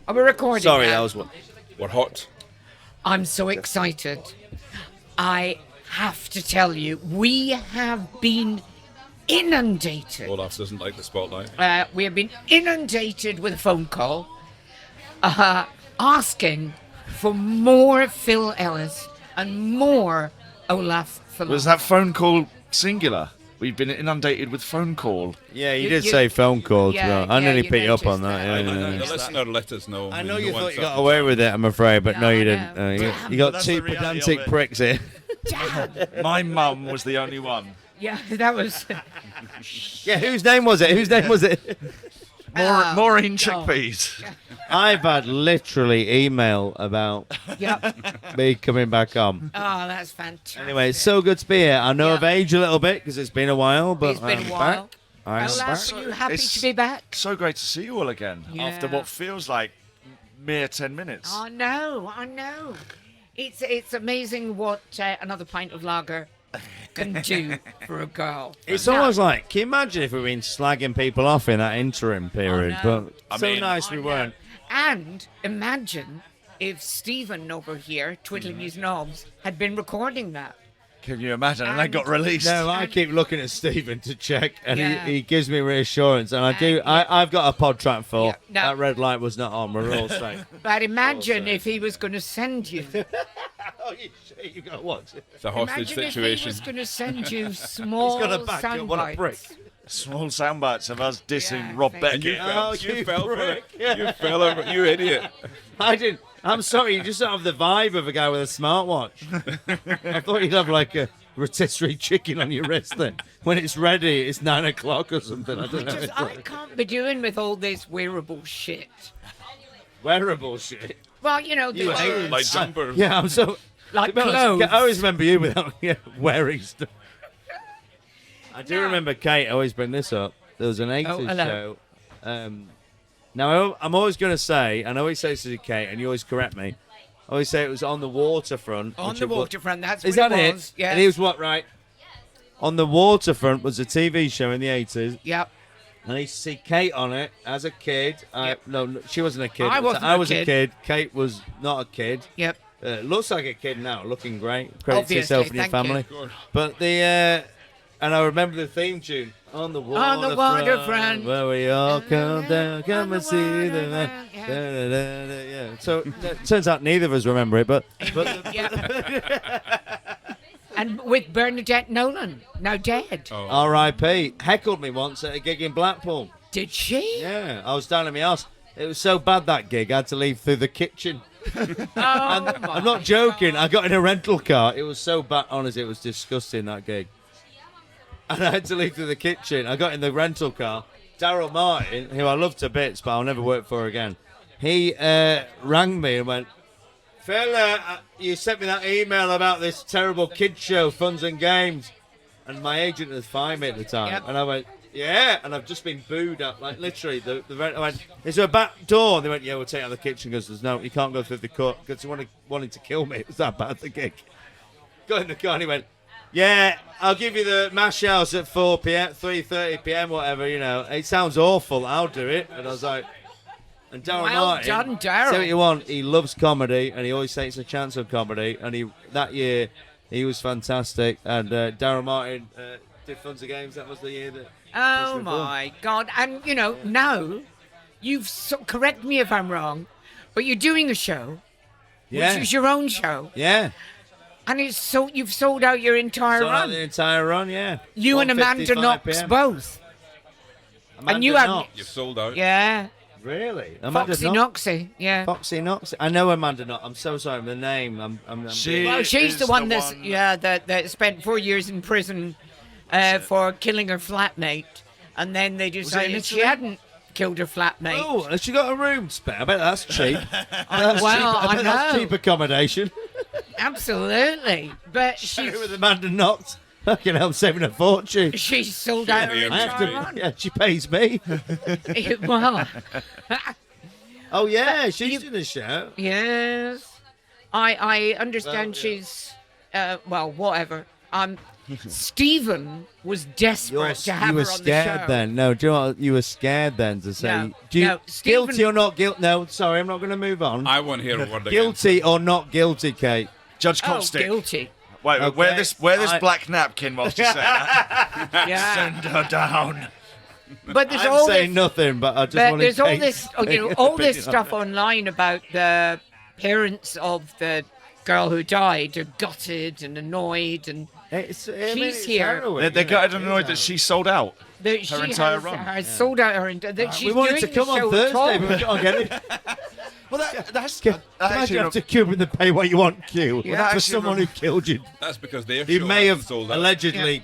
Are we recording Sorry, now? that was what. We're hot. I'm so excited. I have to tell you, we have been inundated. Olaf doesn't like the spotlight. We have been inundated with a phone call asking for more Phil Ellis and more Olaf Falafel. Was that phone call singular? We've been inundated with phone call. Yeah, you You- did you- say phone calls. Yeah, I nearly you picked you up noticed on that. that. Yeah. The listener let us know. I know No you thought one's you got up. away with it, I'm afraid, but no, No, you I didn't. know. You got That's two the reality pedantic of it. pricks here. My mum was the only one. Yeah, that was. Yeah, whose name was it? Whose name was it? Maureen God. Chickpeas. I've had literally email about Yep. me coming back on. Oh, that's fantastic. Anyway, it's so good to be here. I know Yeah. of age a little bit because it's been a while, but It's been I'm a while. back. I'm Olaf, back. are you happy It's- to be back? So great to see you all again after Yeah. what feels like mere 10 minutes. I know. It's amazing what another pint of lager can do for a girl. It's No. almost like, can you imagine if we've been slagging people off in that interim period? know. But I so mean- nice we I know. weren't. And imagine if Stephen over here, twiddling his knobs, had been recording that. Can you imagine? And they got released. No, I keep looking at Stephen to check, and Yeah. he gives me reassurance, and I do. Yeah. I've got a pod track full. Yeah, no. That red light was not on. We're all safe. But imagine if he was going to send you. Oh, you got to watch it. It's a hostage Imagine if he situation. was going to send you small He's got a back up sound on a bites. brick. Small sound bites of us dissing Yeah, Rob thank And Beckett. you fell, Oh, you you fell for it. prick. You fell over. You idiot. I didn't. I'm sorry. You just don't have the vibe of a guy with a smartwatch. I thought you'd have like a rotisserie chicken on your wrist then. When it's ready, it's 9 o'clock or something. I don't know. Just, I can't be doing with all this wearable shit. Wearable shit. Well, you know, You the- hate it. Like jumpers. Yeah, I'm so. like To be honest, clothes. I always remember you without wearing stuff. I do No. remember Kate. I always bring this up. There was an 80s Oh, hello. show. Now, I'm always going to say, and I always say this to Kate, and you always correct me. I always say it was on the waterfront. On which the it wa- waterfront, that's Is what that it it? was. Yeah. And he was what, right? On the waterfront was a TV show in the 80s. Yep. And I used to see Kate on it as a kid. Yep. No, she wasn't a kid. I wasn't I a was kid. a kid. Kate was not a kid. Yep. Looks like a kid now, looking great. Credit to Obviously, yourself and your thank family. you. But and I remember the theme tune on the waterfront, waterfront. where we all come down, come On and the see the waterfront, yeah. yeah. So it turns out neither of us remember it, but Yep. And with Bernadette Nolan, now dead. Oh. R.I.P. heckled me once at a gig in Blackpool. Did she? Yeah, I was down in my house. It was so bad that gig, I had to leave through the kitchen. Oh, I'm not joking. I got in a rental car. It was so bad. Honestly, it was disgusting, that gig. And I had to leave through the kitchen. I got in the rental car. Daryl Martin, who I love to bits, but I'll never work for again, he rang me and went, Phil, you sent me that email about this terrible kids show, Funs and Games. And my agent was fired me at the time. Yep. And I went, yeah. And I've just been booed up. Like, literally, the I went, is there a back door? And they went, yeah, we'll take it out of the kitchen. Because there's no, you can't go through the cut. Because they wanted to kill me. It was that bad, the gig. Got in the car and he went, yeah, I'll give you the mash house at 4 p.m., 3:30 p.m., whatever, you know. It sounds awful. I'll do it. And I was like, and Darren Well Martin, done, Darryl. say what you want, he loves comedy and he always takes a chance on comedy. And that year, he was fantastic. And Darren Martin did Funs and Games. That was the year that. Oh my God! And you know now, correct me if I'm wrong, but you're doing a show, Yeah. which is your own show, Yeah. and you've sold out your entire Sold out run. the entire run, yeah. You and Amanda 1:55 Knox PM. both. Amanda you have- Knox. You've sold out. Yeah, Really? Amanda Foxy Knox? Noxy. Yeah. Foxy Knox. I know Amanda Knox. I'm so sorry. The name. I'm She Well, she's is the one that spent 4 years in prison for killing her flatmate, and then they decided she Italy? hadn't killed her flatmate. Oh, has she got a room spare? I bet that's cheap. That's well, cheap. I bet that's know. cheap accommodation. Absolutely, but Share with Amanda Knox. Fucking hell, I'm saving a fortune. she sold out her Yeah, I have entire to. run. Yeah, she pays me. Well, Oh yeah, she's in the show. yes, I understand Well, yeah. she's well, whatever. Stephen was desperate to have You were her on the scared show. then. No, do you know what? You were scared then to say, No, do you, no, Stephen- guilty or not guilty? No, sorry, I'm not going to move on. I won't hear a word again. Guilty or not guilty, Kate? Judge Oh, Copstick. guilty. Wait, Okay. wear this I- black napkin whilst you say that. Yeah. Send her down. But there's I'm all saying this, nothing, but I just but want there's all Kate's this, all this opinion on stuff it. online about the parents of the girl who died are gutted and annoyed, and She's here. They're gutted and annoyed that she sold out. that she entire run. has sold out her. That she's We wanted doing to the come on show at Thursday, all. but we can't get it. Well, that's Imagine actually you have to queue and they pay what you want queue Yeah. for Actually, someone who killed you. That's because their He show may hasn't have sold out. allegedly.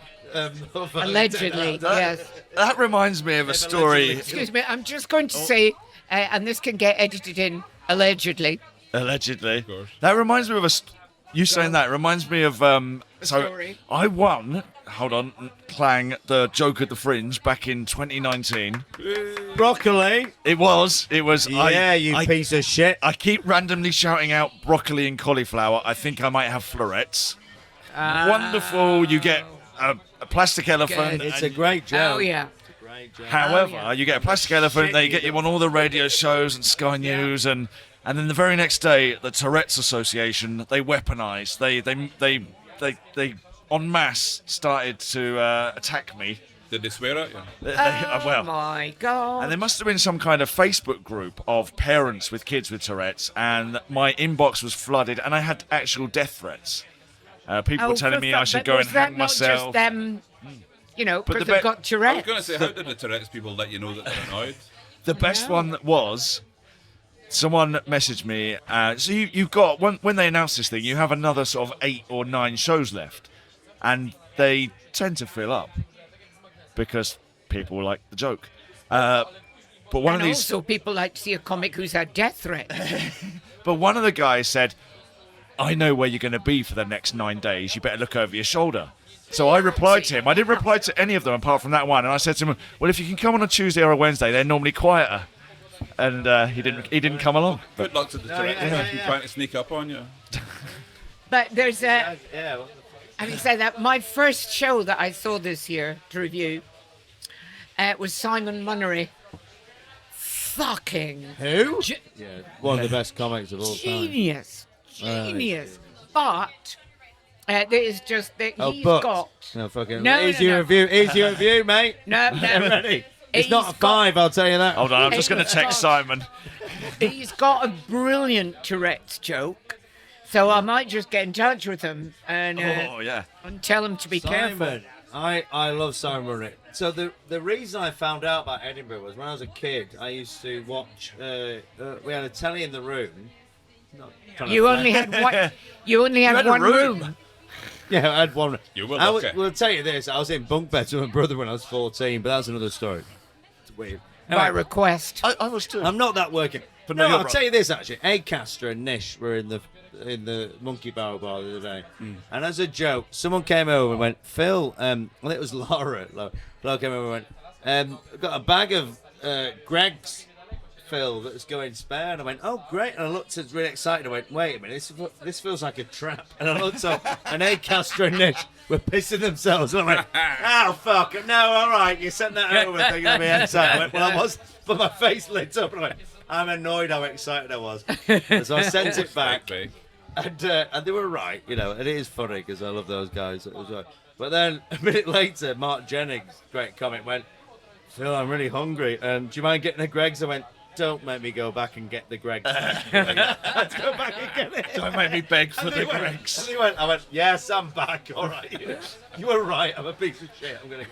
Allegedly, yes. that reminds me of a story. Excuse me, I'm just going to say, and this can get edited in, allegedly. Allegedly. course. That reminds me of you saying that reminds me of so story. I won. Hold on, Clang, the joke at the Fringe back in 2019. Broccoli. It was. Yeah, you I, piece of shit. I keep randomly shouting out broccoli and cauliflower. I think I might have florets. Wonderful. You get a plastic elephant. Good. It's a great joke. Oh, yeah. However, yeah. you get a plastic elephant. They get you on all the radio shows and Sky News, and then the very next day, the Tourette's Association they weaponized. They en masse started to attack me. Did they swear at you? Oh, Well, my God. and there must have been some kind of Facebook group of parents with kids with Tourette's, and my inbox was flooded, and I had actual death threats. People were telling me I should go and hang Was that myself. not just them, But because the they've be- got I was Tourette's? going to say, how did the Tourette's people let you know that they're annoyed? The best one was someone messaged me. So you've got when they announce this thing, you have another sort of 8 or 9 shows left, and they tend to fill up because people like the joke. But one And of these, also, people like to see a comic who's had death threats. but one of the guys said, "I know where you're going to be for the next 9 days. You better look over your shoulder." So I replied to him. I didn't reply to any of them apart from that one, and I said to him, "Well, if you can come on a Tuesday or a Wednesday, they're normally quieter." And he didn't come along. Good luck to the Tourette's people trying to sneak up on you. But there's a. Yeah. Having said that, my first show that I saw this year to review was Simon Munnery. Fucking Who? ge- Yeah, one of the best comics of all time. genius. Genius. But there is just that Oh, he's but got. no fucking. No, Here's no, your no. review. Here's your review, mate. No, Get no. ready. It's not a He's got- 5, I'll tell you that. Hold on, I'm just going to text Simon. He's got a brilliant Tourette's joke. So I might just get in touch with him and Oh yeah. tell him to be careful. Simon. I love Simon Munnery. So the reason I found out about Edinburgh was when I was a kid, I used to watch. We had a telly in the room. Not trying to You flex. only had one. You only had had a one room. room. Yeah, I had one. You will I look it. will tell you this. I was in bunk beds with my brother when I was 14, but that's another story. It's weird. By Anyway, request. I was too. I'm not that working. But No, no, you're I'll right. tell you this actually. Acaster and Nish were in the Monkey Barrel bar the other day, and as a joke, someone came over and went, "Phil," well, it was Laura. Laura came over and went, "I've got a bag of Greg's, Phil, that's going spare." And I went, "Oh, great!" And I looked, really excited. I went, "Wait a minute, this feels like a trap." And I looked up, and Acaster and Nish were pissing themselves. And I went, "Oh fuck! No, all right, you sent that over thinking I'd be excited." I went, "Well, I was," but my face lit up, and I went, "I'm annoyed how excited I was." And so I sent it back, Big. and they were right, and it is funny because I love those guys. It was right. But then a minute later, Mark Jennings, great comic, went, "Phil, I'm really hungry, and do you mind getting a Greg's?" I went, "Don't make me go back and get the Greg's." Let's go back and get it. Don't make me beg for And the he went- Gregs. and he went, I went, "Yes, I'm back. All right, you were right. I'm a piece of shit. I'm gonna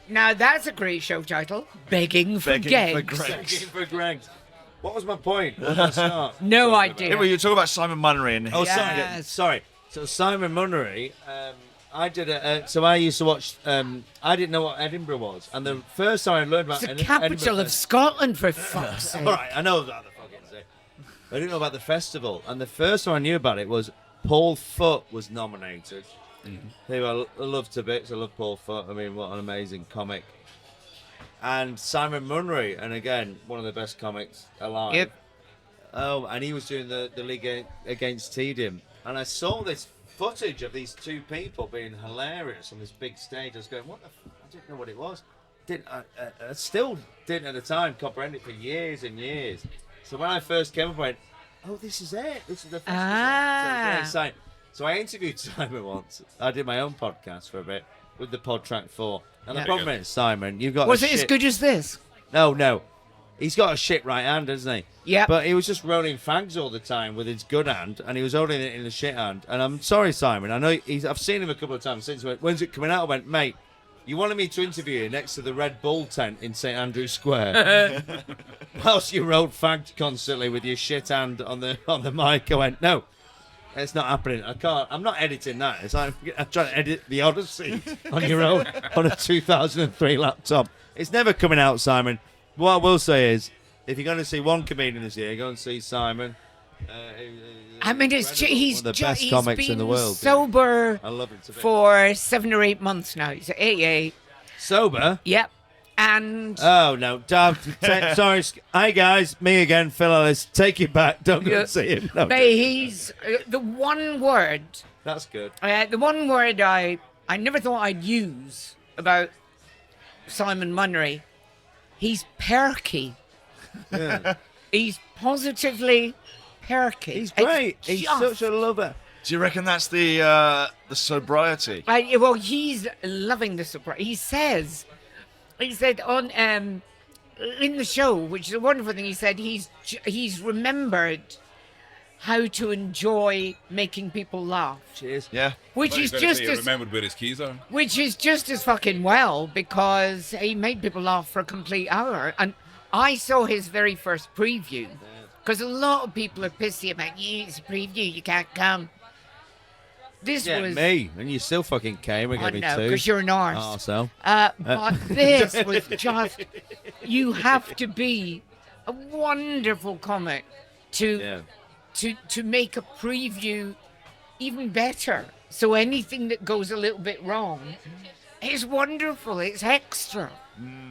Now that's a great show title. Begging for Begging for Gegs. Gregs. get for Greg's." What was my point? Where did I start? No idea. Yeah, well, you talk about Simon Munnery and Oh, Yes. sorry. So Simon Munnery, I did so I used to watch. I didn't know what Edinburgh was, and the first time I learned about It's the capital of Scotland, for fuck's sake. All right, I know that the fucking thing. I didn't know about the festival, and the first time I knew about it was Paul Foot was nominated. Who I love to bits. I love Paul Foot. I mean, what an amazing comic. And Simon Munnery, and again, one of the best comics alive. Yep. Oh, and he was doing the League Against Tedium. And I saw this footage of these two people being hilarious on this big stage. I was going, what the I didn't know what it was. I still didn't at the time comprehend it for years and years. So when I first came up, I went, oh, this is it. This is the festival. So, it's very exciting. So I interviewed Simon once. I did my own podcast for a bit with the Pod Track 4. And the problem is, Simon, you've got Was it as good as this? No. He's got a shit right hand, doesn't he? Yeah. But he was just rolling fags all the time with his good hand, and he was holding it in the shit hand. And I'm sorry, Simon. I know I've seen him a couple of times since. When's it coming out? I went, mate, you wanted me to interview you next to the Red Bull tent in St Andrews Square, whilst you rolled fags constantly with your shit hand on the mic. I went, no. It's not happening. I can't. I'm not editing that. It's like I'm trying to edit the Odyssey on your own on a 2003 laptop. It's never coming out, Simon. What I will say is, if you're going to see one comedian this year, go and see Simon. I mean, he's one of the best comics in the world. Sober I love it for 7 or 8 months now. He's 88. Sober? Yep. And Oh no, sorry. Hi guys, me again, Phil Ellis. Take it back. Don't go and see him. No, but he's the one word. that's good. The one word I never thought I'd use about Simon Munnery. He's perky. Yeah. He's positively perky. He's great. It's He's just- such a lover. Do you reckon that's the sobriety? Well, he's loving the surprise. He said on in the show, which is a wonderful thing. He said he's remembered how to enjoy making people laugh, Cheers. Yeah. which is just he as remembered where his keys are. fucking well, because he made people laugh for a complete hour. And I saw his very first preview, because a lot of people are pissy about it's a preview, you can't come. This Yeah, was me. And you still fucking came and I gave me know, two. because you're an arse. Oh, so. But this was just, you have to be a wonderful comic Yeah. to make a preview even better. So anything that goes a little bit wrong is wonderful. It's extra.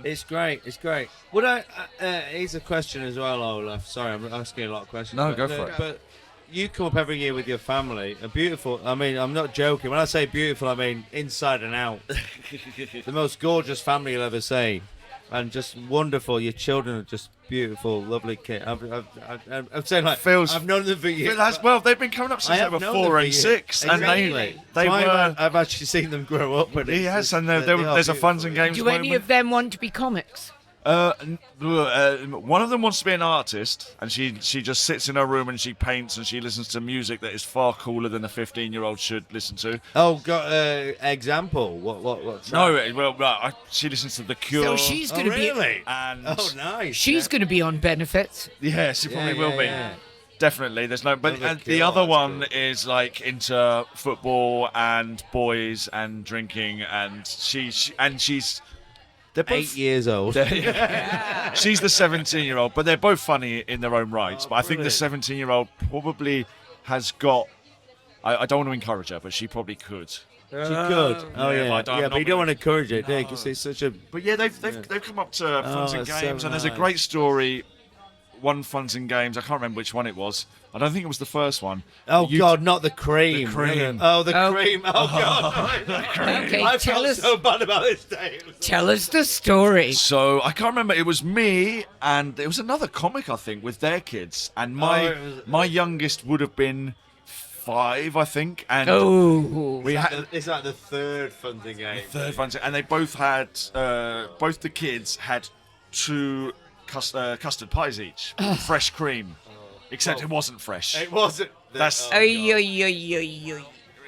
It's great. It's great. Would I? Here's a question as well, Olaf. Sorry, I'm asking a lot of questions. No, but, go for it. But you come up every year with your family. A beautiful. I mean, I'm not joking. When I say beautiful, I mean inside and out. The most gorgeous family you'll ever see, and just wonderful. Your children are just beautiful, lovely kids. I'm saying like Phil's- I've known them for years. Well, they've been coming up I since they have were known them 4 for and years. 6, and Exactly. they So were. I've actually seen them grow up. But He has, and they are there's a Funs and beautiful. Games Do any moment. of them want to be comics? One of them wants to be an artist, and she just sits in her room and she paints and she listens to music that is far cooler than a 15-year-old should listen to. Oh, got example. What? No, well, she listens to The Cure. So she's Oh, going to really? be. and Oh, nice. She's going to be on benefits. yeah, she probably will be. Yeah. Definitely, there's no. But The and Cure, the other that's one cool. is is like into football and boys and drinking, and she's. They're both 8 years old. She's the 17-year-old, but they're both funny in their own rights. Oh, But I think the brilliant. 17-year-old probably has got. I don't want to encourage her, but she probably could. She could. Oh yeah, yeah, but I don't- yeah. I'm But you not don't want to encourage it, do you? Because it's such a. But yeah, they've come up to Funs and it's so Games, and there's a nice. great story. One Funs and Games. I can't remember which one it was. I don't think it was the first one. Oh You- God, not the cream. The cream. Oh, the Oh. cream. Oh God. Okay, I tell felt us. so bad about this day. It was- Tell us the story. So I can't remember. It was me and it was another comic, I think, with their kids. And my youngest would have been 5, I think. And Oh, we had It's like the third funding game. third Funs, and they both had both the kids had 2 custard pies each, with fresh cream. Except it wasn't fresh. It wasn't. That's- oh, ay, God. ay, ay, ay, ay.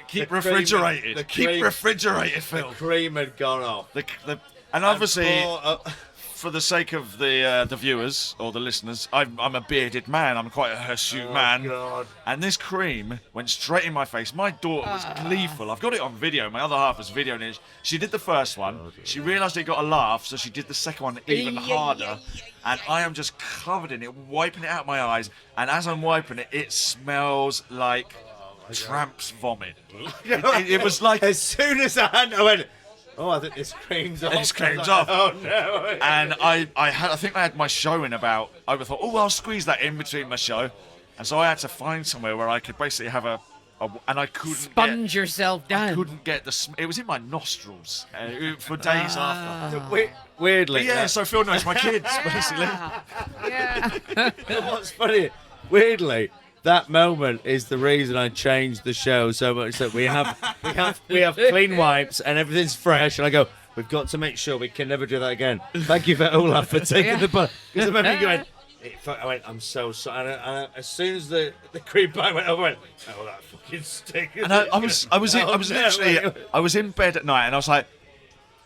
Keep the cream- refrigerated. the Keep cream- refrigerated, The Phil. cream had gone off. And obviously, Oh, for the sake of the viewers or the listeners, I'm a bearded man. I'm quite a hirsute man. God. And this cream went straight in my face. My daughter was gleeful. I've got it on video. My other half was videoing it. She did the first one. She realised it got a laugh, so she did the second one even harder. And I am just covered in it, wiping it out my eyes. And as I'm wiping it, it smells like tramp's vomit. It was like. As soon as I went, oh, I think this cream's off. This cream's I was off. like, Oh no. And I think I had my show in about. I thought, oh, I'll squeeze that in between my show, and so I had to find somewhere where I could basically have a and I couldn't Sponge yourself I down. couldn't get it was in my nostrils for days after. Weirdly, Yeah, so Phil knows my kids, basically. Yeah. what's funny, weirdly, that moment is the reason I changed the show so much that we have clean wipes and everything's fresh, and I go, we've got to make sure we can never do that again. Thank you for Olaf for taking the bun. Because I remember you going, I went, I'm so sorry. And as soon as the cream pie went over, I went, oh, that fucking stinks. And I was in bed at night, and I was like,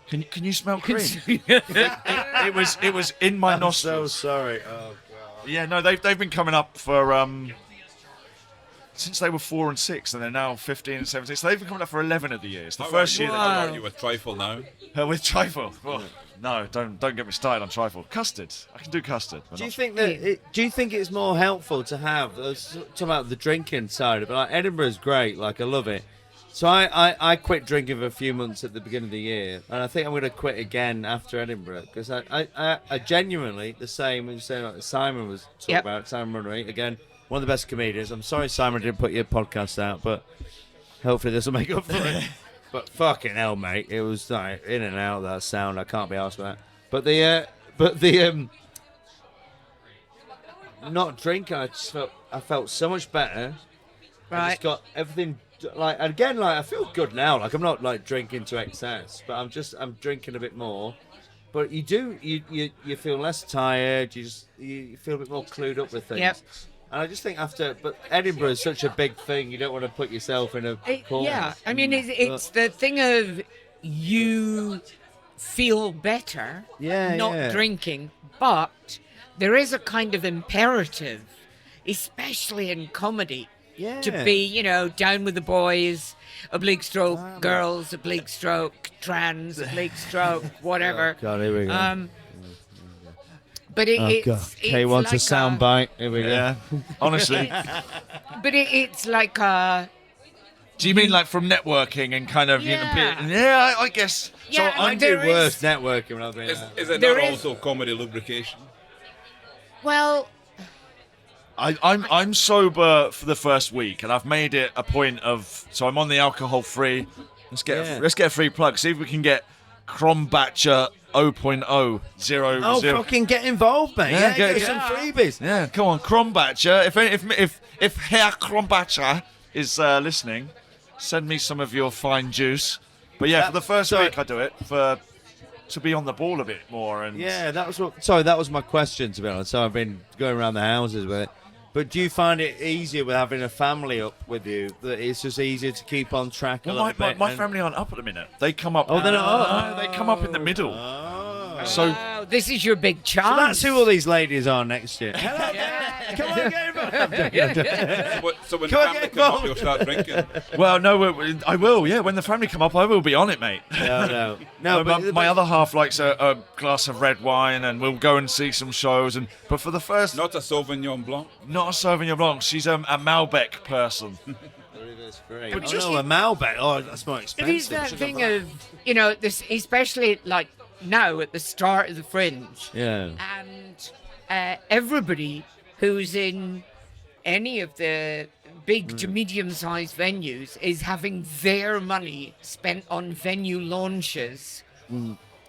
can you smell cream? it was in my I'm nostrils. so sorry. Oh, God. Yeah, no, they've been coming up for since they were 4 and 6, and they're now 15 and 17. So they've been coming up for 11 of the years. The first year How are you with trifle now? with trifle. Oh, no, don't get me started on trifle. Custard, I can do custard. but Do you not- think that? Do you think it's more helpful to have? Talking about the drinking side of it. Like Edinburgh's great. Like I love it. So I quit drinking for a few months at the beginning of the year, and I think I'm going to quit again after Edinburgh because I genuinely the same as Simon was talking Yep. about. Simon Runnery again, one of the best comedians. I'm sorry Simon didn't put your podcast out, but hopefully this will make up for it. But fucking hell, mate, it was like in and out of that sound. I can't be asked about. But the not drinking, I felt so much better. I Right. just got everything like again. Like I feel good now. Like I'm not like drinking to excess, but I'm drinking a bit more. But you feel less tired. You feel a bit more clued up with things. Yep. And I just think but Edinburgh is such a big thing. You don't want to put yourself in a corner. Yeah, I mean, it's the thing of you feel better not drinking, but there is a kind of imperative, especially in comedy, to be, down with the boys, oblique stroke, girls, oblique stroke, trans, oblique stroke, whatever. Oh, God, here we go. But it's Kay wants like a soundbite. Here we go. Yeah, honestly. But it's like a. Do you mean like from networking and kind of Yeah. I guess. Yeah, I do there worse is- networking when I've been. Is it There not is- also comedy lubrication? Well, I'm sober for the first week, and I've made it a point of. So I'm on the alcohol free. Let's get a free plug. See if we can get Krombacher 0.0 0. Oh, fucking get involved, mate. Yeah, Get get- some freebies. Yeah, come on, Krombacher. If Herr Krombacher is listening, send me some of your fine juice. But yeah, for the first week I do it to be on the ball a bit more. And Yeah, that was my question, to be honest. So I've been going around the houses with it. But do you find it easier with having a family up with you? That it's just easier to keep on track a Well, little bit? my family aren't up at the minute. They come up. Oh, they're not up? No, they come up in the middle. Oh. So wow, this is your big So chance. that's who all these ladies are next year. Hello, come on, get involved. So when Come on, family get come up, involved. you'll start drinking. well, no, I will. Yeah, when the family come up, I will be on it, mate. No. My other half likes a glass of red wine, and we'll go and see some shows. But for the first, Not a Sauvignon Blanc. not a Sauvignon Blanc. She's a Malbec person. But just- a Malbec. Oh, that's more It expensive. is that thing of, this, especially like now at the start of the Fringe, Yeah. and everybody who's in any of the big to medium-sized venues is having their money spent on venue launches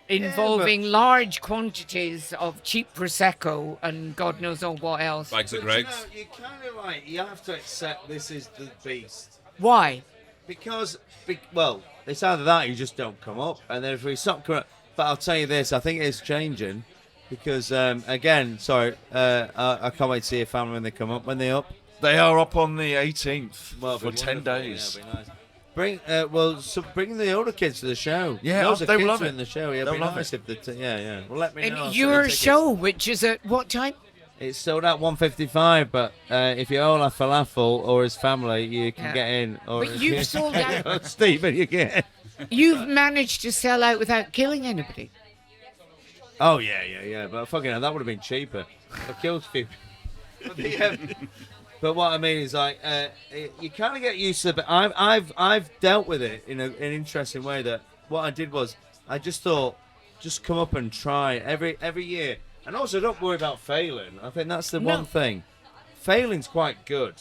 involving large quantities of cheap prosecco and God knows all what else. Bags of But you Greg's. know, you kind of like, you have to accept this is the beast. Why? Because, well, it's either that or you just don't come up. And then if we stop coming up, but I'll tell you this, I think it's changing. Because, again, sorry, I can't wait to see your family when they come up. When they're up, They are up on the 18th for it'll be 10 wonderful. days. Yeah, it'll be nice. Bring the older kids to the show. Yeah, Loads of they kids love are it. in the show. Yeah, They'll it'll be love nice if yeah. Well, let me know. I'll And sell you your tickets. show, which is at what time? It's sold out 155, but if you're Olaf Falafel or his family, you can Yeah. get in. Or But you've sold out. Stephen, you get. You've managed to sell out without killing anybody. Oh yeah. But fucking hell, that would have been cheaper. I killed a few. But what I mean is like you kind of get used to it. But I've dealt with it in an interesting way. That what I did was I just thought, just come up and try every year, and also don't worry about failing. I think that's the one thing. Failing's quite good.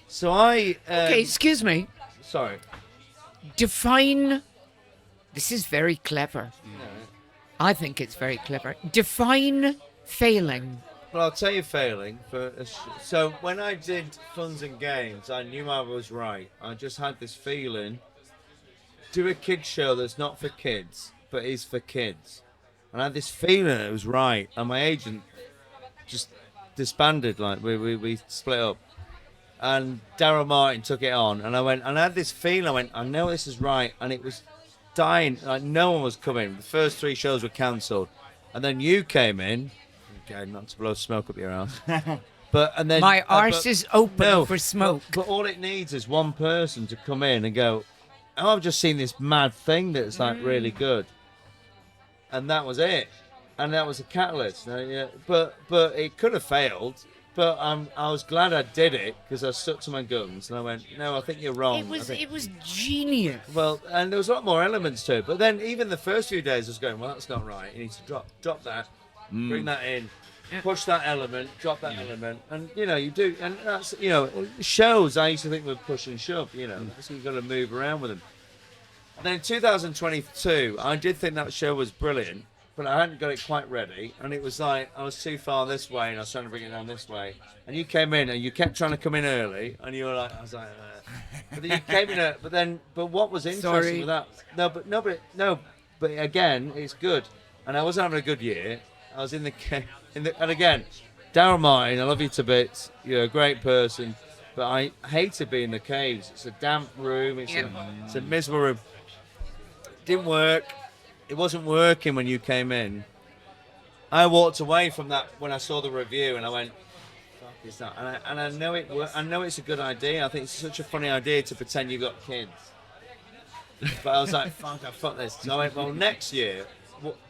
So I. Okay, excuse me. Sorry. Define. This is very clever. I think it's very clever. Define failing. Well, I'll tell you failing. So when I did Funs and Games, I knew I was right. I just had this feeling. Do a kids show that's not for kids, but is for kids. And I had this feeling it was right. And my agent just disbanded. Like we split up. And Daryl Martin took it on. And I had this feeling. I know this is right. And it was dying. Like no one was coming. The first 3 shows were cancelled. And then you came in. Okay, not to blow smoke up your ass. And then My arse is open for smoke. But all it needs is one person to come in and go, "Oh, I've just seen this mad thing that's like really good," and that was it. And that was a catalyst. But it could have failed. But I was glad I did it because I stuck to my guns and I went, "No, I think you're wrong." It was genius. Well, and there was a lot more elements to it. But then even the first few days I was going, "Well, that's not right. You need to drop that, bring that in." Push that element, drop that element, and you do, and that's shows. I used to think were push and shove. So you've got to move around with them. And then in 2022, I did think that show was brilliant, but I hadn't got it quite ready, and it was like I was too far this way, and I was trying to bring it down this way. And you came in, and you kept trying to come in early, and you were like, I was like, but then you came in, but what was interesting with that? But again, it's good, and I wasn't having a good year. I was and again, Daryl Martin, I love you to bits. You're a great person, but I hated being in the caves. It's a damp room. It's a miserable room. Didn't work. It wasn't working when you came in. I walked away from that when I saw the review, and I went, "Fuck, it's not." And I know it. I know it's a good idea. I think it's such a funny idea to pretend you got kids. But I was like, "Fuck, I fucked this." So I went, "Well, next year,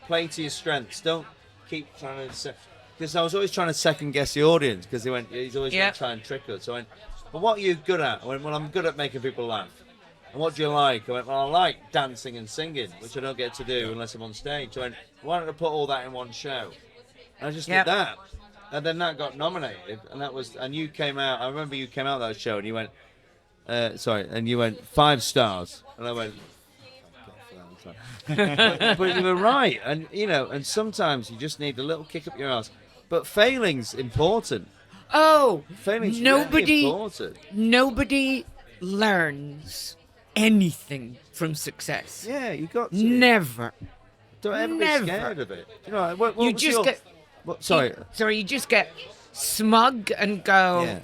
play to your strengths. Don't keep trying to." Because I was always trying to second guess the audience because they went, he's always going to try and trick us. So I went, "But what are you good at?" I went, "Well, I'm good at making people laugh." "And what do you like?" I went, "Well, I like dancing and singing, which I don't get to do unless I'm on stage." So I went, "Why don't I put all that in one show?" And I just did that. And then that got nominated. And you came out, I remember you came out of that show and you went, and you went 5 stars. And I went, but you were right. And sometimes you just need a little kick up your ass. But failing's important. Oh, Failing's really important. Nobody learns anything from success. Yeah, you got to. Never. Don't ever be scared of it. You just get. Sorry. You just get smug and go. Yeah.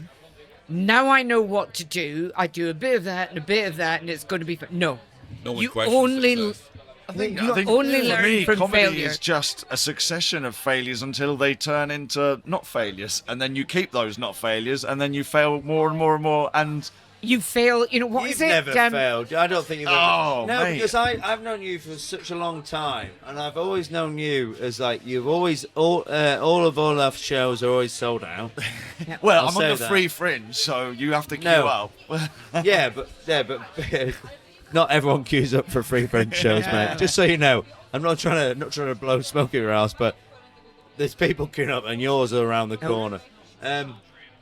Now I know what to do. I do a bit of that and a bit of that, and it's going to be. No. No one You questions only. success. I think only for learn me, from comedy failure. is just a succession of failures until they turn into not failures, and then you keep those not failures, and then you fail more and more and more, and You fail. What You've is it? never failed. I don't think you've ever. Oh, no, mate. because I've known you for such a long time, and I've always known you as like you've always all of Olaf's shows are always sold out. well, I'll I'm on say the that. free fringe, so you have to queue No. up. yeah, but not everyone queues up for free French shows, mate. Just so you know, I'm not trying to blow smoke in your ass, but there's people queuing up, and yours are around the corner.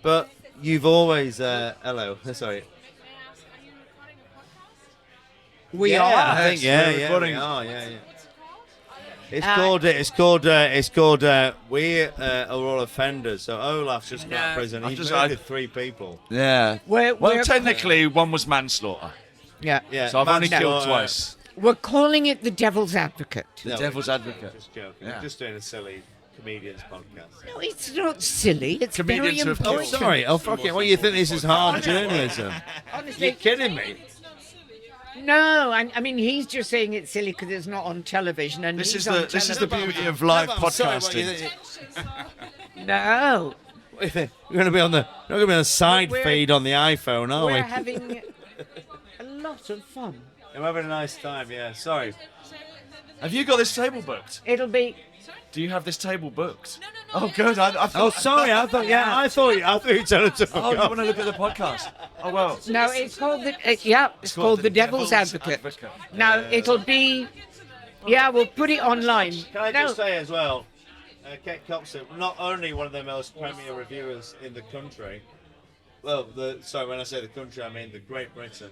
But you've always hello, sorry. We Yeah, are. I think, Yes, yeah, we're yeah, recording. we are, yeah. It's called We Are All Offenders. So Olaf's just got out of prison. He's murdered 3 people. Yeah. We're- Technically, one was manslaughter, Yeah. Yeah, so I've only manslaughter. killed twice. We're calling it the devil's advocate. No, Devil's advocate. Just joking. Yeah. We're just doing a silly comedians podcast. No, it's not silly. It's Comedians very who have Oh, important. killed. sorry. Oh, fuck it. What, you think this is hard journalism? Honestly, You're kidding me? no. I mean, he's just saying it's silly because it's not on television, and This he's is on the television. beauty of live No, but I'm sorry, what, you podcasting. think- No, We're going to be on the side We're- feed on the iPhone, aren't we're we? having a lot of fun. I'm having a nice time. Yeah. Sorry. Have you got this table booked? It'll be. Do you have this table booked? Oh, good. I Oh, thought. sorry. I thought you told us to Oh, you fuck want to look at the podcast? Oh well. No, it's called the. It's called the Devil's Advocate. Now it'll be. Yeah, we'll put it online. Can I No, just say as well, Kate Copstick, not only one of the most premier reviewers in the country, sorry, when I say the country, I mean the Great Britain.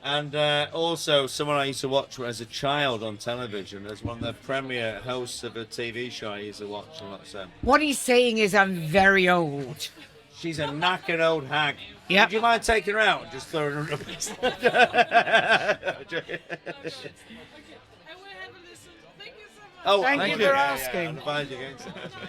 And also someone I used to watch as a child on television as one of the premier hosts of a TV show I used to watch a lot. So What he's saying is I'm very old. she's a knackered old hag. Yep. Would you mind taking her out and just throwing her up? Oh, Thank you for asking. I'm advised against it. That's me.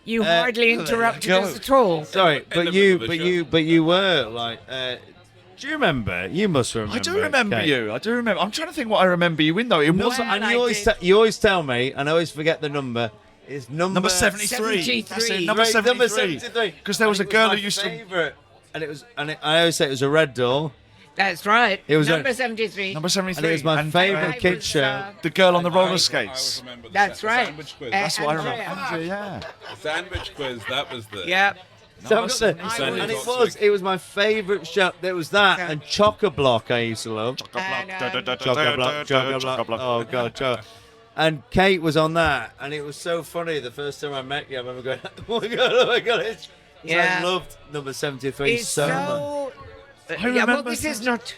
You hardly interrupted go. us at all. Sorry, In the middle of the show. but you were like. Do you remember? You must remember. I do remember Kate. you. I do remember. I'm trying to think what I remember you in though. It No, wasn't. and I you always tell me, and I always forget the number. It's Number 73. 73. That's it, number Number 73. 73. Because there was a And it girl my who used to. favourite. And it was, I always say it was a red door, That's right. It was number a- 73. Number 73. and it was my I favourite kid was, show. The girl on the I roller always skates. remember the That's right. Sandwich quiz. That's what I Andrea. remember. Andrea, yeah. The sandwich quiz. That was the. Yep. So I've got the- Sandy and Toxic. it was my favourite show. There was that Yeah. and Chock-a-Block I used to love. And, Chock-a-Block, Chock-a-Block. Oh God, Chock. And Kate was on that, and it was so funny. The first time I met you, I remember going, "Oh my God, oh my God!" Yeah. I loved number 73 It's so much. so. yeah, well, remember this is that. not.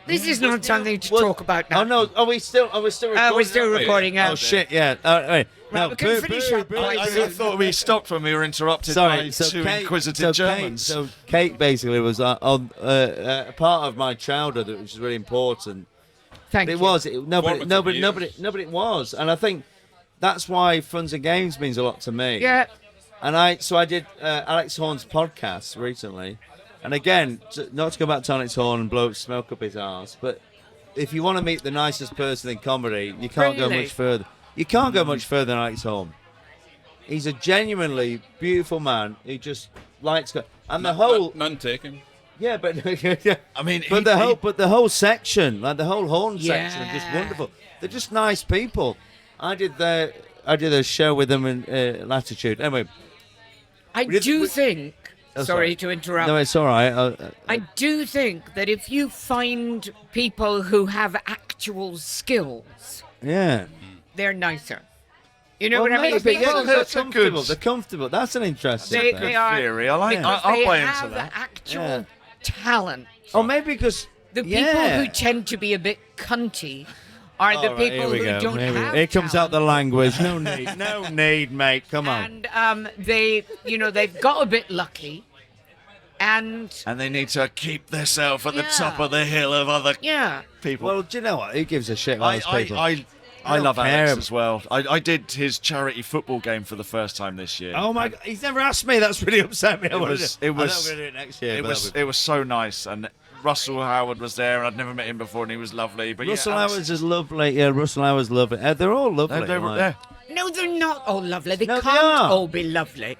This is not something to What- talk about now. Oh no, are we still recording? We're still Wait. recording. Oh shit, yeah. Wait. No, we can finish up quite I soon. thought we stopped when we were interrupted Sorry, by so two Kate, inquisitive Germans. So Kate basically was on a part of my childhood, which is really important. Thank It you. was. Formative years. Nobody it was, and I think that's why Funs and Games means a lot to me. Yeah. And I did Alex Horn's podcast recently, and again, not to go back to Alex Horn and blow smoke up his arse, but if you want to meet the nicest person in comedy, you can't go Really? much further. You can't go much further than Alex Horn. He's a genuinely beautiful man who just likes and the whole None taken. yeah, but yeah. I mean, But the whole section, like the whole Horn section, are just Yeah. wonderful. They're just nice people. I did a show with them in Latitude. Anyway, I We did- do we- think. Oh, sorry to interrupt. no, it's all right. I do think that if you find people who have actual skills, Yeah. they're nicer. You know what I mean? maybe, yeah, People they're that's a comfortable. good- They're comfortable. That's an interesting They- thing. they are- theory. I like. because I'll they buy have into that. actual Yeah. talent. Oh, maybe because The people yeah. who tend to be a bit cunty are the All right, people here we who go. don't have Here comes out the talent. language. No need, no need, mate. Come on. And they've got a bit lucky, and And they need to keep themselves at the Yeah. top of the hill of other yeah, people. Well, do you know what? Who gives a shit about those people? I don't love care. Alex as well. I did his charity football game for the first time this year. Oh my God, he's never asked me. That's really upset me. I was- thought it we was- were going to do it next year. It but was that it was so nice, and Russell Howard was there, and I'd never met him before, and he was lovely. But Russell yeah, Alex- Howard's is lovely. Yeah, Russell Howard's lovely. They're all lovely. they were like- there. no, they're not all lovely. They No, they can't are. all be lovely.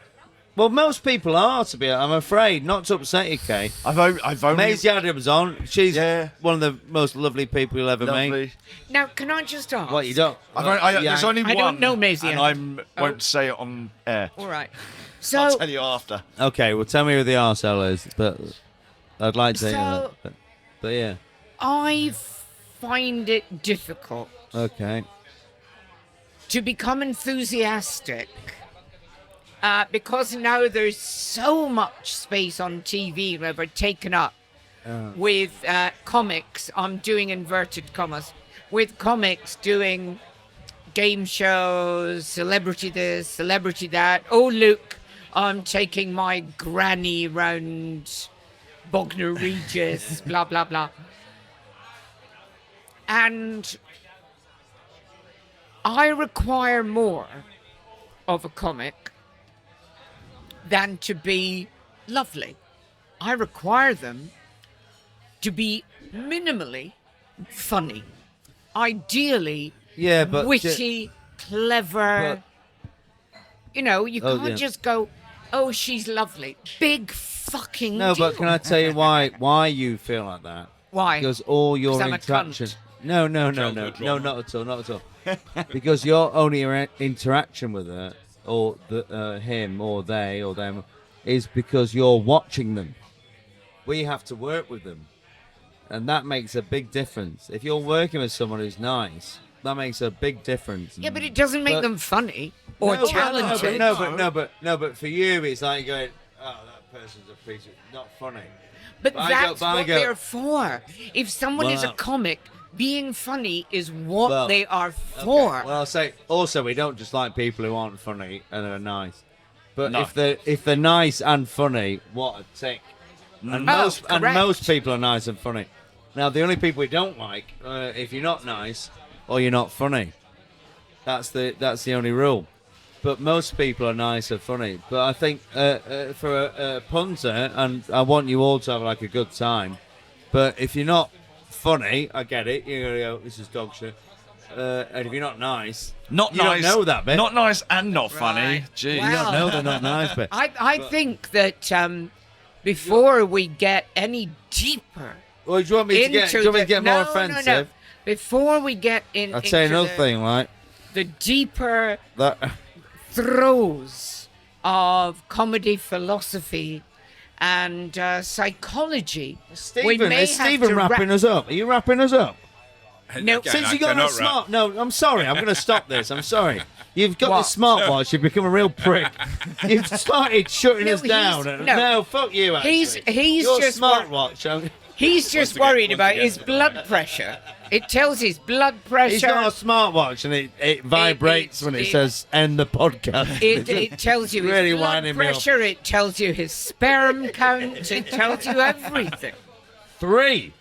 Well, most people are, to be. I'm afraid, not to upset you, Kay. I've only Maisie Adams on. She's Yeah. one of the most lovely people you'll ever meet. lovely. Now, can I just ask? What you don't? There's only I one. don't know Maisie and Adams. I won't say it on air. All right. I'll So, tell you after. Okay, well, tell me who the arsehole is, but I'd like to hear So- that. But yeah, I find it difficult okay. to become enthusiastic because now there's so much space on TV where we're taken up with comics. I'm doing inverted commas with comics doing game shows, celebrity this, celebrity that. Oh look, I'm taking my granny round Bognor Regis, blah blah blah. And I require more of a comic than to be lovely. I require them to be minimally funny, ideally Yeah, but witty, clever. You know, you Oh, can't yeah. just go, "Oh, she's lovely." Big fucking No, deal. but can I tell you why you feel like that? Why? Because all your 'Cause I'm a interaction. cunt. No, Childhood drama. not at all, not at all. Because your only interaction with her, or him, or they, or them, is because you're watching them. We have to work with them, and that makes a big difference. If you're working with someone who's nice, that makes a big difference. Yeah, but it doesn't make But- them funny or No, talented. but for you, it's like going, oh, that person's a piece of not funny. But But that's what go- they're for. If someone is a Well- comic, being funny is what Well, they are for. Well, I'll say also we don't just like people who aren't funny and are nice. But No. if they're nice and funny, what a tick. And Oh, most correct. people are nice and funny. Now the only people we don't like, if you're not nice or you're not funny, that's the only rule. But most people are nice and funny. But I think for a punter, and I want you all to have like a good time. But if you're not funny, I get it. You're gonna go, this is dog shit. And if you're not nice, Not you nice. don't know that bit. Not nice and not funny. Right. Gee. Wow. You don't know they're not nice bit. I think that before we get any deeper Well, do you want me to into get? Do you want me to get more no, offensive? No. Before we get in, I'll tell you into another thing, right? the deeper That throes of comedy philosophy and psychology, we Stephen, may is have Stephen to wrapping us up? Are you wrapping us up? No. Again, Since I you got a cannot smart, no, I'm sorry, I'm going to stop this. I'm sorry. You've got What? this smartwatch. You've become a real prick. You've started shutting No, us down. he's- No, no. fuck you. Actually. He's Your just smartwatch. He's just again, worried once about again. his blood pressure. It tells his blood pressure. He's got a smartwatch and it vibrates when it says end the podcast. It tells you his Really blood winding me up. pressure. It tells you his sperm count. It tells you everything. 3.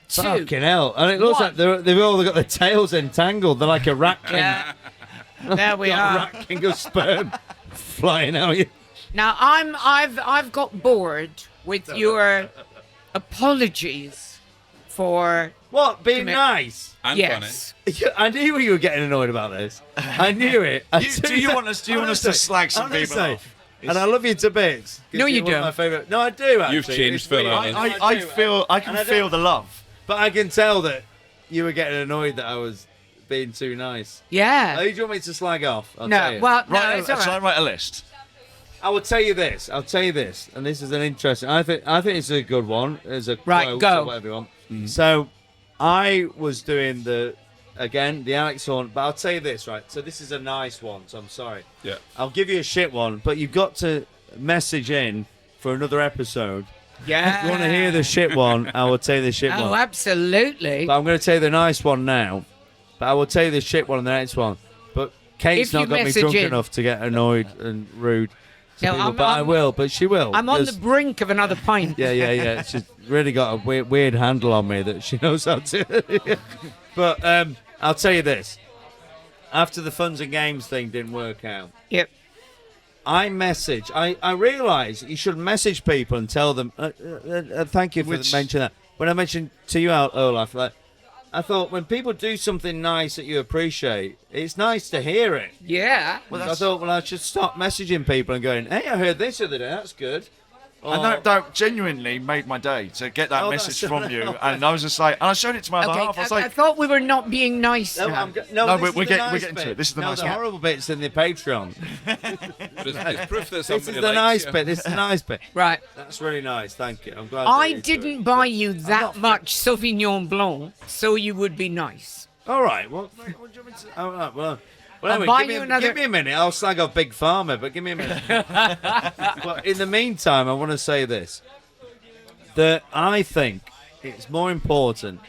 Two. Fucking hell. And it looks One. like they've all got their tails entangled. They're like a rat king. Yeah. There we Got a are. rat king of sperm flying out. Now I've got bored with your apologies for What? Being Commit- nice? And yes. I knew you were getting annoyed about this. I knew it. Do you want us to slag some people off? And I love you to bits. 'cause No, you you're one of don't. My favorite. No, I do. Actually. You've changed, It's Phil, weird. haven't you? I do. feel I can And I feel don't- the love. But I can tell that you were getting annoyed that I was being too nice. Yeah. Oh, do you want me to slag off? I'll tell No. you. Well, no, Right, it's all shall I right. write a list? I will tell you this. And this is an interesting. I think it's a good one. As a Right, quote go. or whatever you want. So, I was doing the Alex Horn, but I'll tell you this, right? So this is a nice one. So I'm sorry. Yeah. I'll give you a shit one, but you've got to message in for another episode. Yeah. If you want to hear the shit one, I will tell you the shit Oh, one. absolutely. But I'm going to tell you the nice one now. But I will tell you the shit one in the next one. But Kate's If you not got me message drunk in. enough to get annoyed and rude to No, people. I'm- But I I'm- will. But she will. I'm on the 'cause- brink of another pint. yeah. She's really got a weird handle on me that she knows how to. But I'll tell you this. After the Funs and Games thing didn't work out, Yep. I realised you should message people and tell them, thank you for mentioning that. When I mentioned to you, Olaf, like, I thought when people do something nice that you appreciate, it's nice to hear it. Yeah. I thought, well, I should stop messaging people and going, hey, I heard this the other day, that's good. And that genuinely made my day to get that Oh, message that's from right. you. And I was just like, and I showed it to my other Okay. half. I was I like, thought we were not being nice. No, now. No, this we're is the getting- nice we're getting to bit. it. This is the No, nice the bit. horrible bit's in the Patreon. But it's proof that This somebody is the likes nice you. bit. This is the nice bit. Right. That's really nice. Thank you. I'm glad. I that you didn't do buy you that much Sauvignon Blanc so you would be nice. it. All right. Well, what do you want me to? All right. Well. Well, I'll anyway, buy give me, you another- give me a minute. I'll slag off Big Pharma, but give me a minute. But in the meantime, I want to say this: that I think it's more important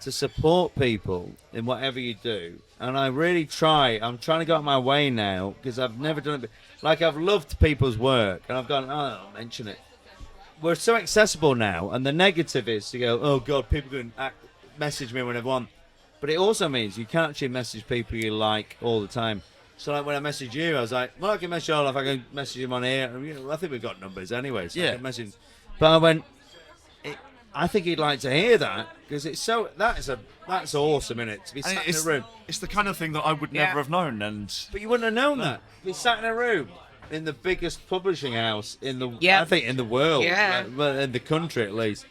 to support people in whatever you do. And I really try. I'm trying to go out my way now because I've never done it. Like, I've loved people's work, and I've gone, oh, I'll mention it. We're so accessible now, and the negative is to go, oh, God, people can message me whenever they want. But it also means you can't actually message people you like all the time. So, like, when I messaged you, I was like, well, I can message Olaf, I can message him on here. And, you know, I think we've got numbers anyway, so I Yeah. can message him. But I went, I think he'd like to hear that, because it's so, that's awesome, innit? To be and sat in a room. it's the kind of thing that I would Yeah. never have known. And But you wouldn't have known that. Be sat in a room in the biggest publishing house in the, Yeah. I think, in the world, Yeah. well, in the country at least.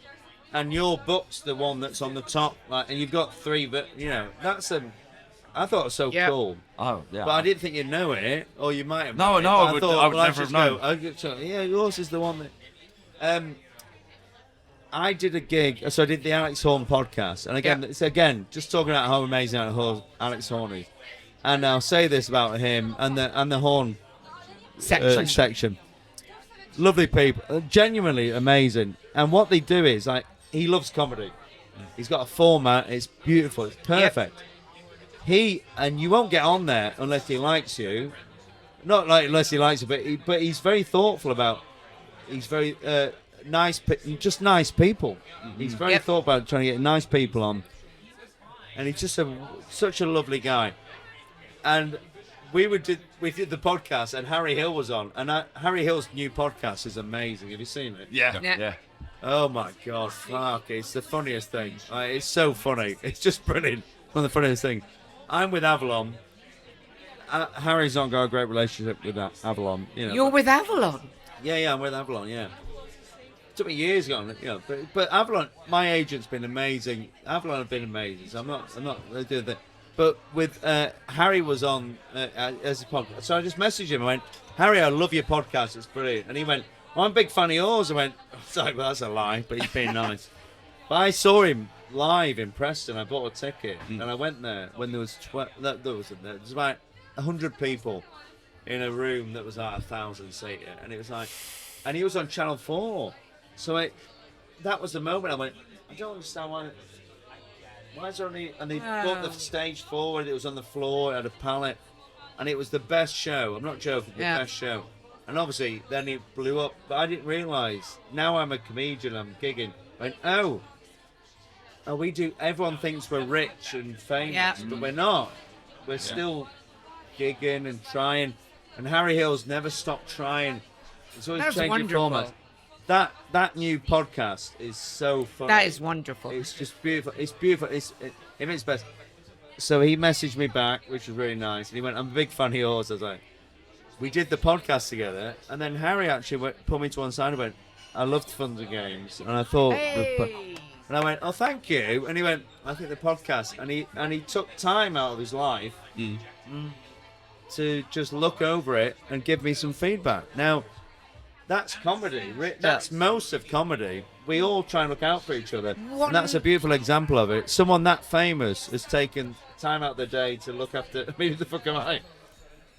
And your book's the one that's on the top, like, and you've got 3, but you know, I thought it was so Yeah. cool. oh yeah, But I didn't think you'd know it, or you might have. No, known it, no, but I would thought, well, never just have go, yeah, yours is the one that. I did a gig, so I did the Alex Horn podcast, and again, Yeah. it's just talking about how amazing Alex Horn is, and I'll say this about him and the Horn Section. section. lovely people, genuinely amazing. And what they do is, like, he loves comedy. He's got a format. It's beautiful. It's perfect. And you won't get on there unless he likes you. Not like unless he likes you, but he's very thoughtful about. He's very nice, just nice people. He's very thoughtful about trying to get nice people on. And he's just such a lovely guy. And we did the podcast, and Harry Hill was on. And Harry Hill's new podcast is amazing. Have you seen it? Yeah. Oh my God, fuck! It's the funniest thing. It's so funny. It's just brilliant. One of the funniest things. I'm with Avalon. Harry's not got a great relationship with Avalon. You know. You're with Avalon. Yeah, I'm with Avalon. Yeah. Took me years ago, but Avalon, my agent's been amazing. Avalon have been amazing. So I'm not. They do that. But with Harry was on as a podcast, so I just messaged him. I went, Harry, I love your podcast. It's brilliant. And he went, well, I'm a big fan of yours. I went, sorry, well, that's a lie, but he's being nice. But I saw him live in Preston. I bought a ticket and I went there when there was there was about 100 people in a room that was like 1,000 seater, and it was like, and he was on Channel 4. So that was the moment I went, I don't understand why is there only, and they brought the stage forward. It was on the floor. It had a pallet, and it was the best show. I'm not joking, the best show. And obviously, then it blew up. But I didn't realise. Now I'm a comedian. I'm gigging. I went, we do. Everyone thinks we're rich and famous, but we're not. We're still gigging and trying. And Harry Hill's never stopped trying. It's always That's changing wonderful. formats. That new podcast is so funny. That is wonderful. It's just beautiful. It's beautiful. It's best. So he messaged me back, which was really nice. And he went, I'm a big fan of yours. I was like, we did the podcast together. And then Harry actually put me to one side and went, I loved Fun and Games. And I thought, and I went, oh, thank you. And he went, I think the podcast. And he took time out of his life to just look over it and give me some feedback. Now, that's comedy. That's most of comedy. We all try and look out for each other. And that's a beautiful example of it. Someone that famous has taken time out of their day to look after me. Who the fuck am I?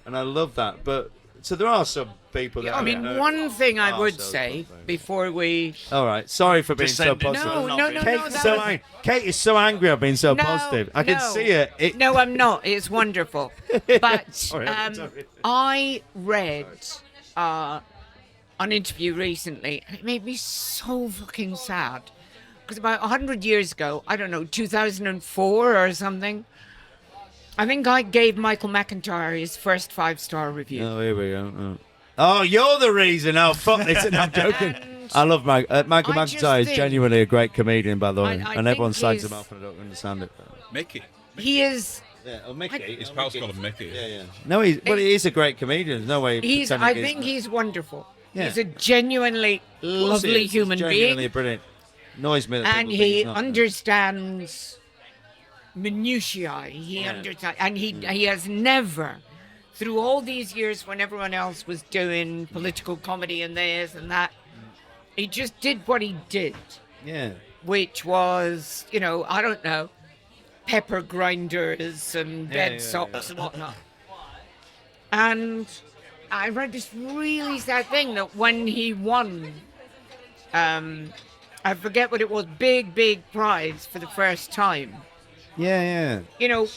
And I love that. But so there are some people that one thing I would say before we... All right. Sorry for being so positive. No. Kate is so angry I've been so positive. I can see it. No, I'm not. It's wonderful. But Sorry. I read... an interview recently, and it made me so fucking sad. Because about 100 years ago, I don't know, 2004 or something, I think I gave Michael McIntyre his first 5-star review. Oh, here we go. Oh, you're the reason. Oh, fuck this. No, I'm joking. I love Michael McIntyre. Is genuinely a great comedian, by the way. And everyone slags him off, and I don't understand it. Mickey. He is... Yeah, Mickey. His pals call him Mickey. Yeah. No, he is a great comedian. There's no way. I think he's wonderful. Yeah. He's a genuinely lovely human being. Genuinely brilliant. Annoys me that and he understands minutiae. He understands, and he has never, through all these years when everyone else was doing political comedy and this and that, he just did what he did. Yeah. Which was, I don't know, pepper grinders and bed sops and whatnot. And I read this really sad thing that when he won, I forget what it was, big prize for the first time. Yeah.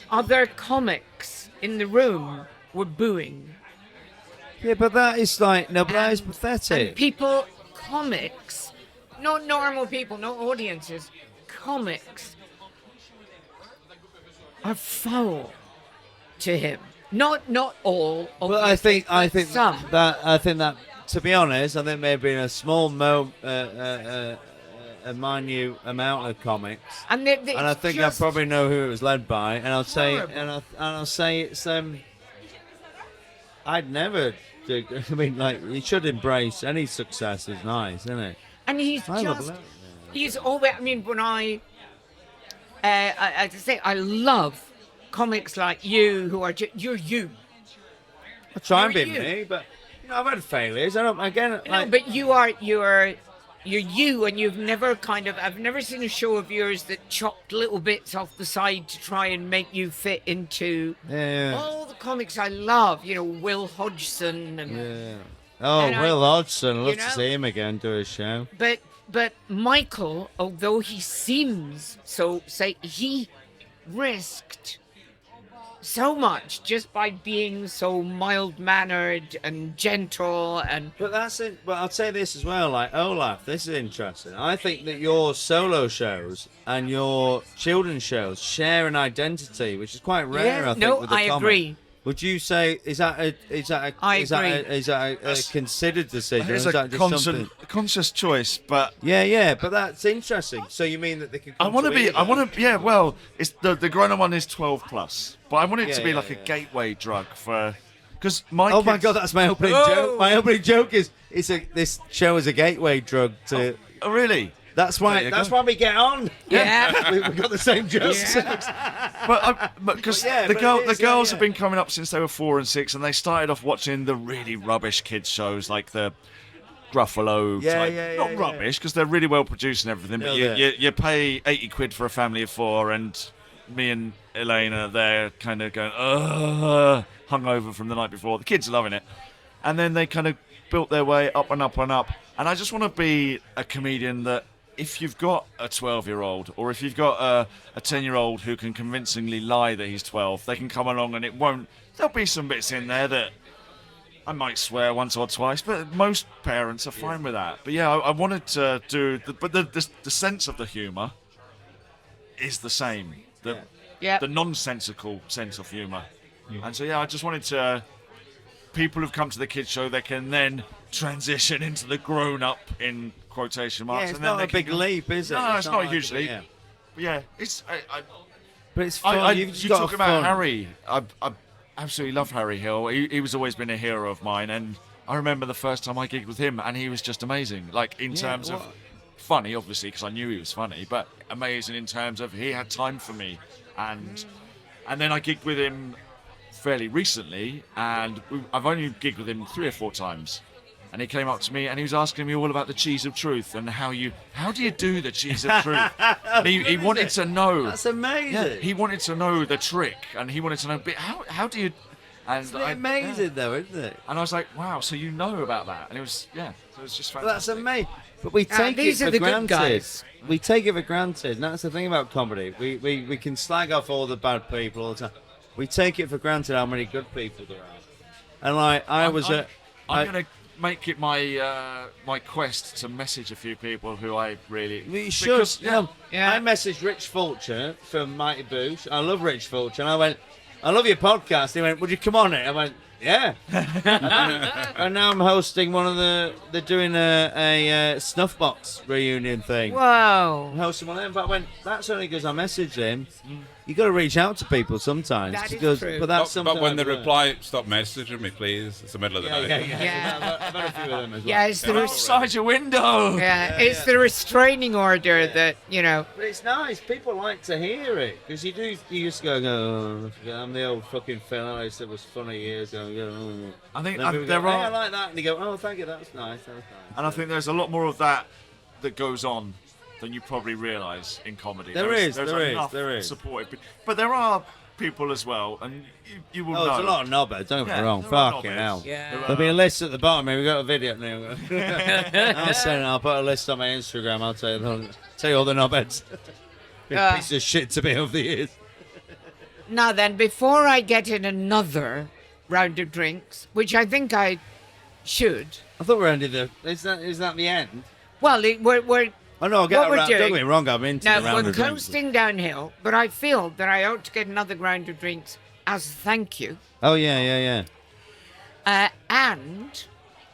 Other comics in the room were booing. Yeah, but that is that is pathetic. And comics, not normal people, not audiences, comics are foul to him. Not all. Well, I think some. that to be honest, I think maybe in a small a minute amount of comics, and I think I probably know who it was led by, and I'll say it's I'd never do. I mean, you should embrace any success is nice, isn't it? And he's always. I mean, when I say I love comics like you who are you're you. I try and be me, but I've had failures. But you're you, and you've never I've never seen a show of yours that chopped little bits off the side to try and make you fit into all the comics I love. Will Hodgson and Oh, And Will Hodgson. I'd love you to know- see him again do a show. But Michael, although he seems so, say he risked so much just by being so mild-mannered and gentle and But that's it. But I'll say this as well, like Olaf, this is interesting. I think that your solo shows and your children's shows share an identity, which is quite rare. I think, no, with the I comic. agree. Would you say is that a considered decision? It's Or is a that just something? conscious choice, but Yeah, but that's interesting. So you mean that they can? I come want to be. either? I want to. Yeah. Well, it's the grown-up one is 12 plus, but I want it to be Yeah, like yeah. a gateway drug for. Because my Oh my kids- god, that's my opening Whoa. joke. My opening joke is this show is a gateway drug to. Oh, really? That's There why. you That's go. why we get on. Yeah. we got the same jokes. Yeah. But because Yeah, the but girl, it the is, girls yeah. have been coming up since they were 4 and 6, and they started off watching the really rubbish kids shows like the Gruffalo Yeah, type. yeah, Not yeah, rubbish because they're really well produced and everything. But Yeah, you pay 80 quid for a family of 4, and me and Elaine are there kind of going hungover from the night before. The kids are loving it, and then they kind of built their way up and up and up. And I just want to be a comedian that. If you've got a 12-year-old or if you've got a 10-year-old who can convincingly lie that he's 12, they can come along and it won't. There'll be some bits in there that I might swear once or twice, but most parents are fine with that. But yeah, I wanted to do, the sense of the humour is the same. Yeah. The nonsensical sense of humour. And so yeah, I just wanted to. People who've come to the kids show, they can then transition into the grown-up in quotation Yeah, marks. it's and then not they a big can go, leap, is it? No, it's not a like huge leap. yeah. But yeah, it's. But it's fun. You've just You got talk to about fun. Harry. I absolutely love Harry Hill. He was always been a hero of mine, and I remember the first time I gigged with him, and he was just amazing. Like in terms of funny, obviously, because I knew he was funny, but amazing in terms of he had time for me, and then I gigged with him fairly recently, and I've only gigged with him 3 or 4 times. And he came up to me and he was asking me all about the cheese of truth and how do you do the cheese of truth? And he wanted to know. That's amazing. Yeah, he wanted to know the trick, and he wanted to know. But how do you? And It's amazing, though, isn't it? And I was like, wow, so you know about that? And it was so it was just But that's fantastic. amazing. But we take it these are for the good granted. guys. We take it for granted, and that's the thing about comedy. We can slag off all the bad people all the time. We take it for granted how many good people there are. And like I'm gonna make it my my quest to message a few people who I really. We should. because, Yeah. I messaged Rich Fulcher from Mighty Boosh. I love Rich Fulcher. And I went, I love your podcast. He went, would you come on it? I went, yeah. And now I'm hosting one of they're doing a Snuffbox reunion thing. Whoa. I'm hosting one of them. But I went, that's only because I messaged him. You got to reach out to people sometimes. That is because, true. But that's something. But when they I've learned. reply, stop messaging me, please. It's the middle of the Yeah, night. yeah. I've had a few of them as well. Yeah, it's the outside your window. it's the restraining order that But it's nice. People like to hear it because you just go, oh, I'm the old fucking Phil Ellis that was funny years ago. Oh. I think And then people there go, hey, I are, like that, and you go, oh, thank you, that's nice. and I think there's a lot more of that goes on than you probably realise in comedy. There There's is, enough there is. supportive, but there are people as well, and you will Oh, know. it's a lot of knobheads. Don't get me Yeah, wrong. there are Fucking knobheads. hell. Yeah. There'll be a list at the bottom here. We've got a video now. I'll put a list on my Instagram. I'll tell you all the knobheads. Been a piece of shit to me over the years. Now then, before I get in another round of drinks, which I think I should. I thought we were ending the. Is that the end? Well, we're Oh no, What we're don't doing- get me wrong. I'm into now the round we're of drinks. coasting downhill, but I feel that I ought to get another round of drinks as thank you. Oh yeah. And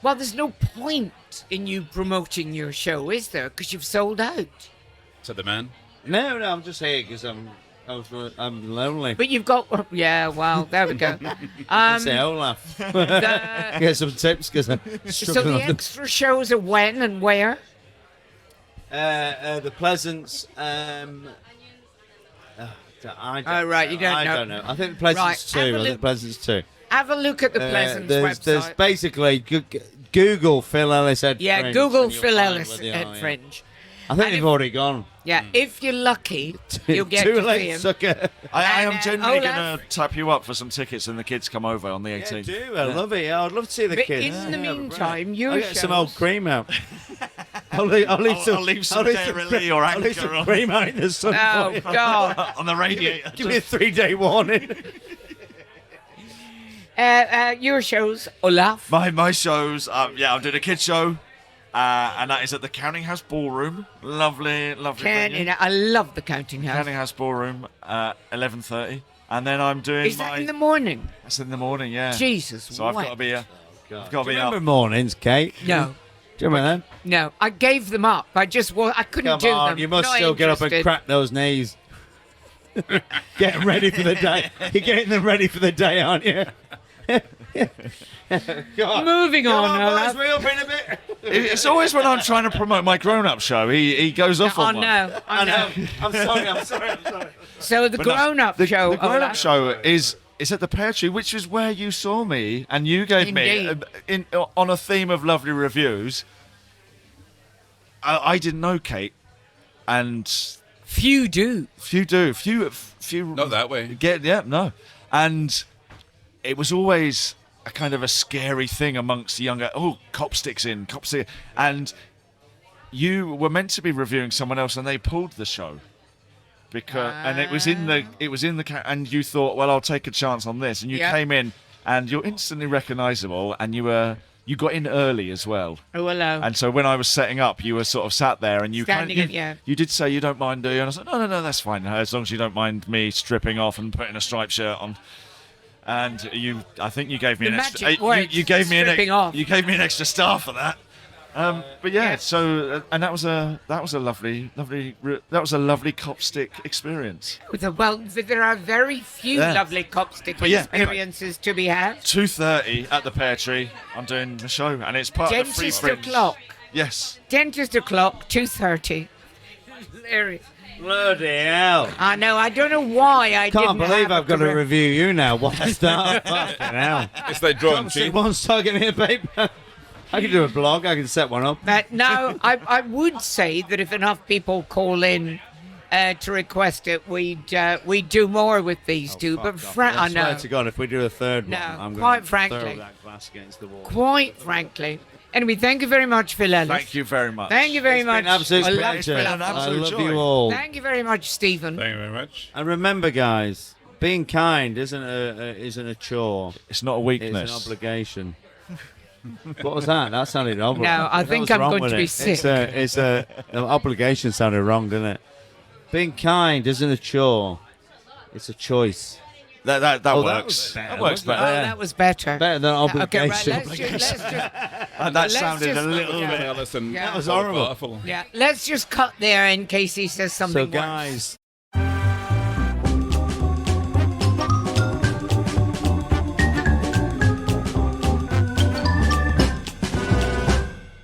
well, there's no point in you promoting your show, is there? Because you've sold out. Said the man. No, I'm just here because I'm lonely. But you've got yeah. Well, there we go. Say Olaf. The- Get some tips because I'm so struggling the on extra shows are when and where? the Pleasance. I right, you don't I know. don't know. I think the Pleasance Right, have a 2. I think look- Pleasance 2. Have a look at the Pleasance there's website. basically Google Phil Ellis Ed Yeah, Fringe, Google and you'll Phil find Ellis where they at are, yeah. Fringe. I think And they've if- already gone. Yeah, if you're lucky, you'll get Too to see late, him. sucker. I And, am genuinely Olaf? going to tap you up for some tickets and the kids come over on the 18th. Yeah, do. I love it. Yeah, I'd love to see the But kids. in the Yeah, meantime, your I'll get some shows- old cream out. I'll leave I'll leave some Dairy or I'll leave Anchor some on. cream out in the sun. Oh, for you. God. On the radiator. Give me a 3-day warning. Your shows, Olaf. My shows, yeah, I'm doing a kids show, and that is at the Counting House Ballroom. Lovely venue. I love the Counting House. Counting House Ballroom, 11:30, and then I'm doing Is that in the morning? That's in the morning, yeah. Jesus, So I've got to be I've got to Do be you up. remember mornings, Kate? No, Do you remember them? no. I gave them up. I couldn't Come do on, them. you must Not still get up and interested. crack those knees. Getting ready for the day. You're getting them ready for the day, aren't you? God. Moving Come on, on, Olaf. boys, we up in a bit. It's always when I'm trying to promote my grown-up show, he goes off Oh on one. no, I know. I'm sorry. So the But no, grown-up the show, grown-up Olaf. show is at the Pear Tree, which is where you saw me, and you gave Indeed. me on a theme of lovely reviews. I didn't know Kate, and Few do. few Not that way. no, and it was always a kind of a scary thing amongst the younger. Oh, Copstick's in, Copstick, and you were meant to be reviewing someone else, and they pulled the show. Because and it was in the and you thought, well, I'll take a chance on this, and you Yeah. came in and you're instantly recognisable, and you got in early as well. Oh, hello. And so when I was setting up, you were sort of sat there, and you Standing kind at- yeah. you did say you don't mind, do you? And I was like, no, that's fine, as long as you don't mind me stripping off and putting a striped shirt on. And I think you gave me The an extra. magic words, You gave me stripping off. You gave me an extra star for that. But yeah, Yeah. so and that was a lovely Copstick experience. Well, there are very few Yeah. lovely Copstick But yeah, anyway. experiences to be had. 2:30 at the Pear Tree. I'm doing the show, and it's part of the free Dentist fringe. o'clock. Yes. Dentist o'clock, 2:30. Hilarious. Bloody hell. I know. I don't know why I Can't didn't believe have I've got to career. review you now. What a start. Fucking hell. It's like drawing Thompson cheap. wants to get me a paper. I can do a blog. I can set one up. But no, I would say that if enough people call in to request it, we'd do more with these two. But I I swear know. to God, if we do a third No, one, I'm quite going to frankly. throw that glass against the wall. Quite frankly. Anyway, thank you very much, Phil Ellis. Thank you very much. Thank you very It's much. been an absolute Olaf. pleasure. It's been an I absolute love joy. you all. Thank you very much, Stephen. Thank you very much. And remember, guys, being kind isn't a chore. It's not a It's weakness. an obligation. What was that? That sounded odd. No, I What think was I'm wrong going with to be it? sick. An obligation sounded wrong, didn't it? Being kind isn't a chore. It's a choice. That Oh, works. that That was works better. Oh, better. that was better. Better than Okay, obligation. right. Let's just And that let's sounded just- a little yeah. bit. Ellis and Yeah. That was horrible. Falafel. yeah. Let's just cut there in case he says So, something worse. guys,